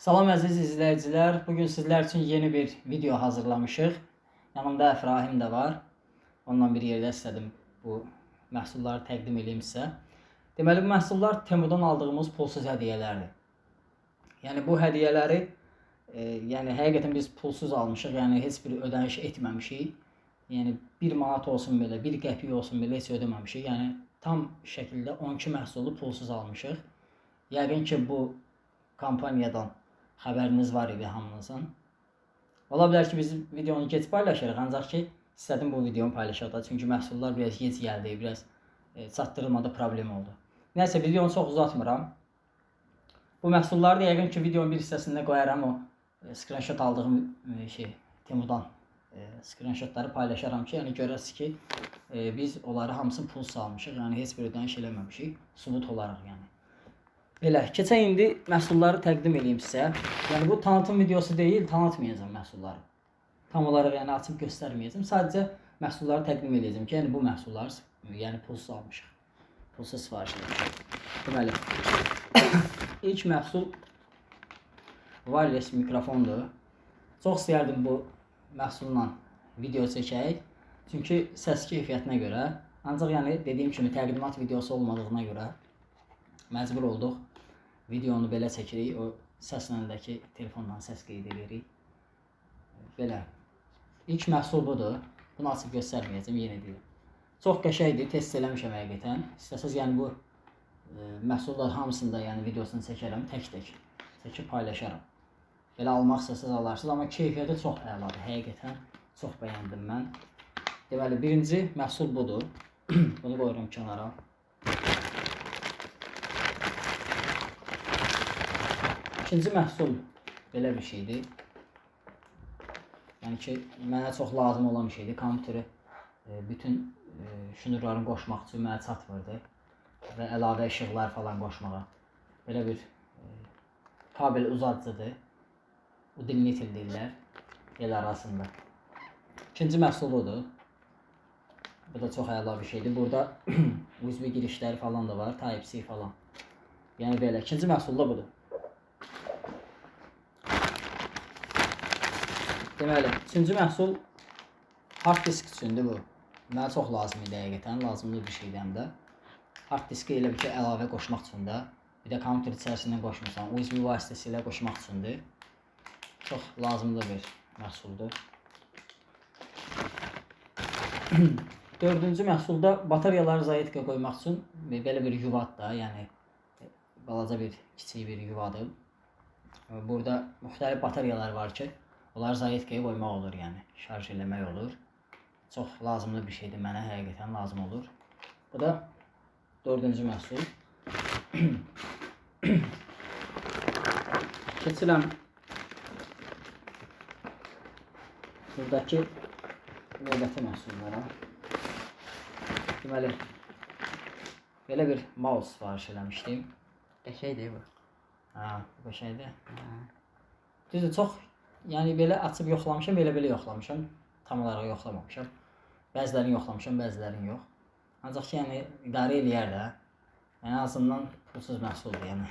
Salam əziz izləyicilər. Bugün sizlər üçün yeni bir video hazırlamışıq. Yanımda Əfrahim də var. Onunla bir yerdə istədim bu məhsulları təqdim edeyim sizə. Deməli, bu məhsullar Temudan aldığımız pulsuz hədiyyələrdir. Yəni bu hədiyyələri həqiqətən biz pulsuz almışıq. Yəni heç bir ödəniş etməmişik. Yəni 1 manat olsun belə, 1 qəpik olsun belə heç ödəməmişik. Yəni tam şəkildə 12 məhsulu pulsuz almışıq. Yəqin ki bu kampaniyadan xəbəriniz var idi hamınızın. Ola bilər ki biz videonu gec paylaşırıq, ancaq ki istədim bu videonu paylaşaq da, çünki məhsullar biraz gec gəldi, biraz çatdırılmada problem oldu. Nəysə, videonu çox uzatmıram. Bu məhsulları da yəqin ki videonun bir hissəsində qoyaram, o screenshot aldığım Temudan screenshotları paylaşaram ki, yəni görəsiz ki biz onları hamısını pulsuz almışıq, yəni heç bir ödəniş eləməmişik, sübut olaraq yəni. Belə, keçək indi məhsulları təqdim edeyim sizə. Yəni bu tanıtım videosu deyil, tanıtmayacağım məhsulları. Tam olaraq yəni açıb göstərməyəcəm. Sadəcə məhsulları təqdim edəcəm ki, yəni bu məhsulları yəni pulsuz almışıq. Pulsuz sifariş etmişik. Deməli, ilk məhsul wireless mikrofondur. Çox istəyərdim bu məhsulla video çəkək. Çünki səs keyfiyyətinə görə, ancaq yəni dediyim kimi təqdimat videosu olmadığına görə məcbur olduq. Videonu belə çəkirik, o səslənəndəki telefondan səs qeyd edirik. Belə. İlk məhsul budur. Bunu açıb göstərməyəcəm, yenə deyirəm. Çox qəşəngdir, test eləmişəm həqiqətən. İstəsəz yəni bu məhsullar hamısında yəni videosunu çəkərəm, tək-tək çəkib paylaşaram. Belə almaq istəsəz alarsınız, amma keyfiyyəti çox əladır, həqiqətən çox bəyəndim mən. Deməli, birinci məhsul budur. Bunu qoyuram kənara. İkinci məhsul belə bir şeydir. Yəni ki, mənə çox lazım olan bir şeydir. Kompüteri bütün şnurların qoşmaq üçün mənə çatmırdı və əlavə işıqlar falan qoşmağa. Belə bir kabel uzadıcıdır. Udimeter deyirlər el arasında. İkinci məhsul budur. Bu da çox əla bir şeydir. Burada USB girişləri falan da var, Type-C falan. Yəni belə, ikinci məhsul da budur. Deməli, üçüncü məhsul hard disk üçündür bu. Mənə çox lazım idi həqiqətən, lazımlı bir şeydir həm də. Hard diski elə bir ki əlavə qoşmaq üçün də, bir də kompüter içərisindən qoşmursan, USB vasitəsilə qoşmaq üçündür. Çox lazımlı bir məhsuldur. Dördüncü məhsulda bataryaları zayetkə qoymaq üçün belə bir yuvadır da, yəni balaca bir, kiçik bir yuvadır. Burada müxtəlif bataryalar var ki, onlar zayetkəyə qoymaq olur, yəni şarj eləmək olur. Çox lazımlı bir şeydir, mənə həqiqətən lazım olur. Bu da dördüncü məhsul. Keçirəm buradakı növbəti məhsullara. Deməli, belə bir mouse sifariş eləmişdim. Qəşəngdir bu. Bu qəşəngdir. Düzdür, çox yəni belə açıb yoxlamışam, belə yoxlamışam. Tam olaraq yoxlamamışam. Bəzilərini yoxlamışam, bəzilərini yox. Ancaq ki, yəni idarə eləyər də. Yəni azından pulsuz məhsuldur, yəni.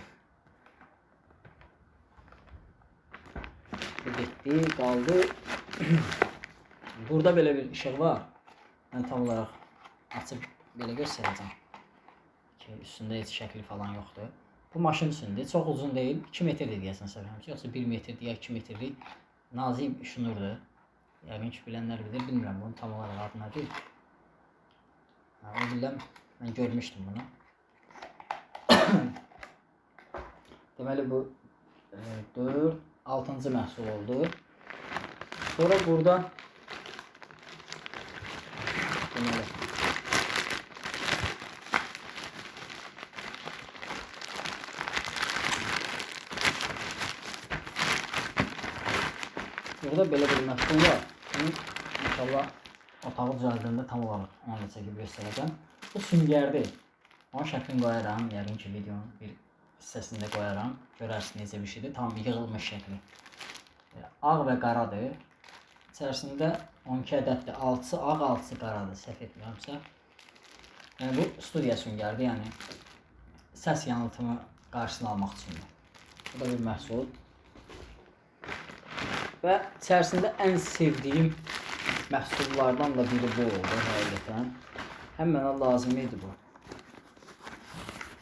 Bu getdi, qaldı. Burada belə bir işıq var. Mən tam olaraq açıb belə göstərəcəm. Ki, üstündə heç şəkli falan yoxdur. Bu maşın üçündür. Çox uzun deyil. 2 metrdir deyəsən səhvləmirəmsə, yoxsa 1 metrdir ya 2 metrlik nazik şnurdur. Yəqin ki bilənlər bilir, bilmirəm bunun tam olaraq adı nədir. O biləm, mən görmüşdüm bunu. Deməli bu 4, 6-cı məhsul oldu. Sonra burada deməli burada belə bir məhsul var. Bunu inşallah otağı düzəldəndə tam olaraq onu çəkib göstərəcəm. Bu süngərdir. Onun şəklini qoyaram. Yəqin ki videonun bir hissəsində qoyaram. Görərsiniz necə bir şeydir. Tam yığılmış şəkli. Ağ və qaradır. İçərisində 12 ədəddir. 6-sı ağ, 6-sı qaradır. Səhv etmirəmsə. Yəni bu studiya süngərdir. Yəni səs yanıltımı qarşısını almaq üçündür. Bu da bir məhsul. Və içərisində ən sevdiyim məhsullardan da biri bu oldu həqiqətən. Həm mənə lazım idi bu.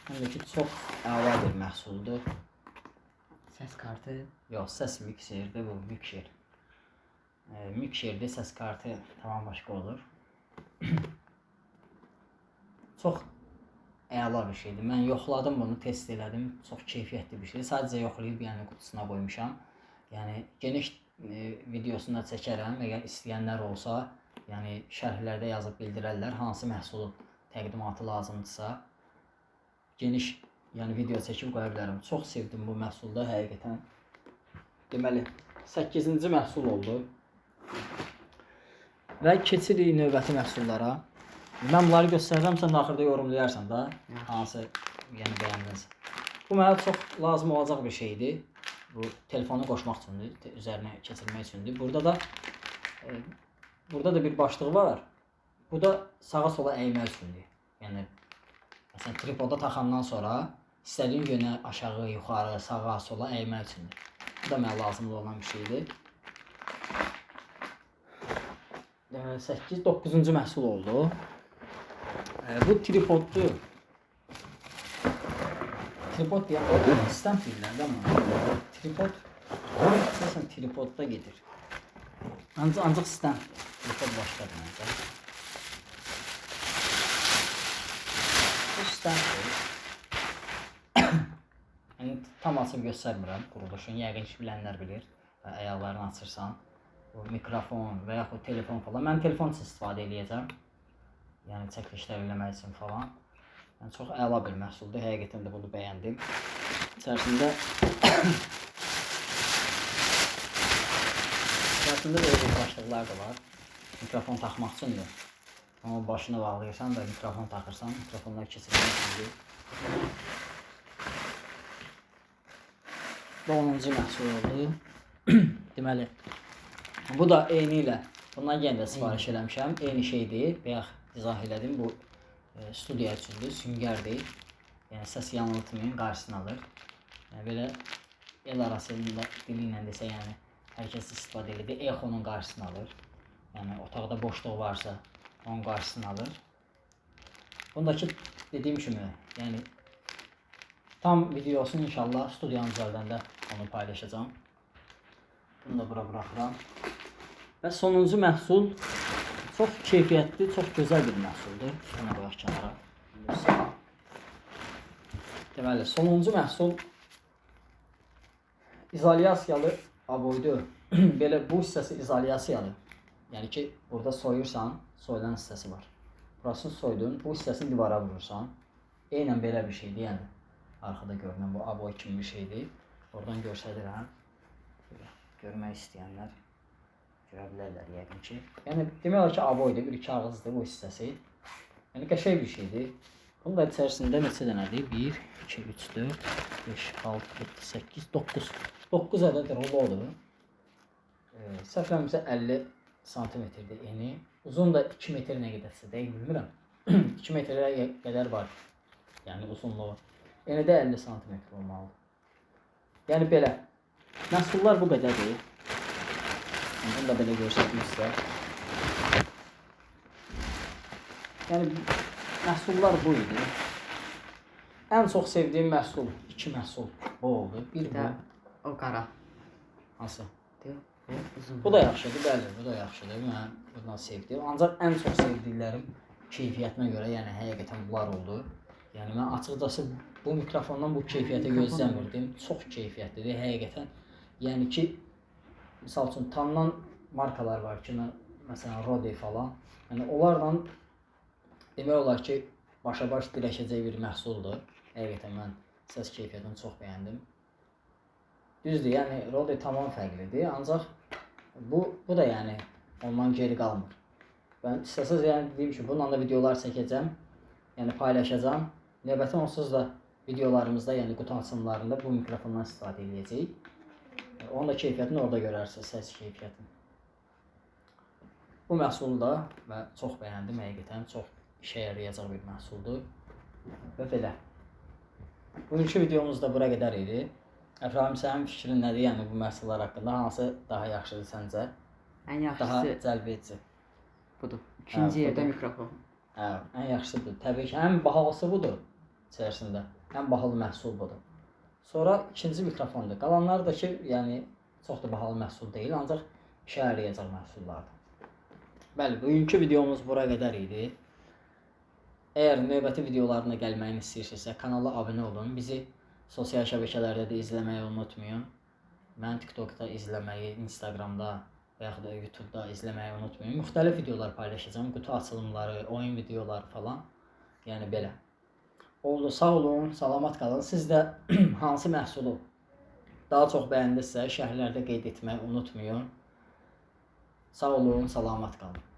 Həm də ki, çox əla bir məhsuldur. Ses kartı. Yox, səs mikserdir bu, mikser. Mikserdir, səs kartı tamam başqa olur. Çox əla bir şeydir. Mən yoxladım bunu, test elədim. Çox keyfiyyətli bir şeydir. Sadəcə yoxlayıb yəni qutusuna qoymuşam. Yəni geniş videosunu da çəkərəm. Əgər istəyənlər olsa, yəni şərhlərdə yazıb bildirərlər hansı məhsulun təqdimatı lazımdırsa, geniş yəni video çəkib qoya bilərəm. Çox sevdim bu məhsulda həqiqətən. Deməli 8-ci məhsul oldu. Və keçirik növbəti məhsullara. Mən bunları göstərirəm, sən axırda yorumlayarsan da hansı yəni bəyəndiniz. Bu mənə çox lazım olacaq bir şeydir. Bu telefonu qoşmaq üçündür, üzərinə keçirmək üçündür. Burada da bir başlığı var. Bu da sağa sola əymək üçündür. Yəni məsələn tripoda taxandan sonra istədiyin yönə aşağı, yuxarı, sağa, sola əymək üçündür. Bu da mənə lazım olan bir şeydir. 8-9-cu məhsul oldu. Bu tripoddur. Tripod deyəm, sistem deyirlər amma tripod əsasən tripodda gedir. Ancaq sistem tripod başqadır məncə. Bu sistemdir. Yəni tam açıb göstərmirəm quruluşunu, yəqin ki bilənlər bilir. Ayaqlarını açırsan, bu mikrofon və yaxud telefon falan. Mən telefon üçün istifadə edəcəm. Yəni çəkilişlər eləmək üçün falan. Yəni çox əla bir məhsuldur. Həqiqətən də bunu bəyəndim. İçərisində böyle başlıqlar da var. Mikrofon taxmaq üçündür. Amma başına bağlayırsan da mikrofon taxırsan, mikrofonlar keçirmək üçündür. Bu 10-cu məhsul oldu. Deməli, bu da eyni ilə. Bundan yenə də sifariş eləmişəm. Eyni şeydir. Bayaq izah elədim. Bu studiya üçündür, süngərdir. Yəni səs yanıltmayın, qarşısını alır. Yəni belə el arasında dili ilə desə, yəni hər kəs istifadə edir. Ekonun qarşısını alır. Yəni otaqda boşluq varsa onun qarşısını alır. Bundakı dediyim kimi, yəni tam videosunu inşallah studiyanın üzərindən də onu paylaşacağam. Bunu da bura buraxıram. Və sonuncu məhsul çox keyfiyyətli, çox gözəl bir məhsuldur. Ona qoyaq kənara. Deməli, sonuncu məhsul izolyasiyalı aboydur. Belə bu hissəsi izolyasiyalı. Yəni ki, burada soyursan, soyulan hissəsi var. Burasını soydun, bu hissəsini divara vurursan. Eynən belə bir şeydir, yəni. Arxada görünən bu aboy kimi bir şeydir. Oradan göstərirəm. Görmək istəyənlər görə bilərlər yəqin ki. Yəni demək olar ki, aboydur, bir kağızdır bu hissəsi. Yəni qəşəng bir şeydir. Bunun da içərisində neçə dənədir? 1, 2, 3, 4, 5, 6, 7, 8, 9. 9 ədəd rulodur. Səhvləmirəmsə 50 santimetrdir eni. Uzun da 2 metr nə qədərsə deyil, bilmirəm. 2 metrə qədər var. Yəni uzunluğu. Eni də 50 santimetr olmalıdır. Yəni belə. Məhsullar bu qədərdir. Bunu da belə görsədim sizə. Yəni məhsullar bu idi. Ən çox sevdiyim məhsul, 2 məhsul bu oldu. Bir də o qara. Hansı? Uzun. Bu da yaxşıdır, bəli, bu da yaxşıdır. Mən bundan sevdim. Ancaq ən çox sevdiklərim keyfiyyətinə görə, yəni həqiqətən bunlar oldu. Yəni mən açıqcası bu mikrofondan bu keyfiyyətə gözləmirdim. Çox keyfiyyətlidir həqiqətən. Yəni ki, misal üçün tanınan markalar var ki, məsələn Rode falan. Yəni onlarla demək olar ki, başa-baş dirəşəcək bir məhsuldur. Həqiqətən mən səs keyfiyyətini çox bəyəndim. Düzdür, yəni Rode tamam fərqlidir, ancaq bu da yəni ondan geri qalmır. Ben istəsəz yəni dediyim ki, bununla da videolar çəkəcəm, yəni paylaşacağam. Növbəti onsuz da videolarımızda, yəni qutu açılımlarında bu mikrofondan istifadə edəcəyik. Onun da keyfiyyətini orada görərsiniz, səs keyfiyyətini. Bu məhsulu da mən çox bəyəndim, həqiqətən çox işə yarayacaq bir məhsuldur. Və belə. Bugünkü videomuz da bura qədər idi. Əfrahim, sənin fikrin nədir? Yəni bu məhsullar haqqında hansı daha yaxşıdır səncə? Ən Daha yaxşısı cəlbedici. budur. İkinci Ha, yerdə budur. mikrofon. Hə, ən yaxşısıdır. Təbii ki, ən bahalısı budur içərisində. Ən bahalı məhsul budur. Sonra ikinci mikrofondur. Qalanları da ki, yəni çox da bahalı məhsul deyil, ancaq işə yarayacaq məhsullardır. Bəli, bugünkü videomuz bura qədər idi. Əgər növbəti videolarına gəlməyini istəyirsinizsə, kanala abunə olun. Bizi sosial şəbəkələrdə də izləməyi unutmayın. Mən TikTokda izləməyi, Instagramda və yaxud da YouTube'da izləməyi unutmayın. Müxtəlif videolar paylaşacağam. Qutu açılımları, oyun videoları falan. Yəni belə. Oldu, sağ olun, salamat qalın. Siz də hansı məhsulu daha çox bəyəndinizsə, şərhlərdə qeyd etməyi unutmayın. Sağ olun, salamat qalın.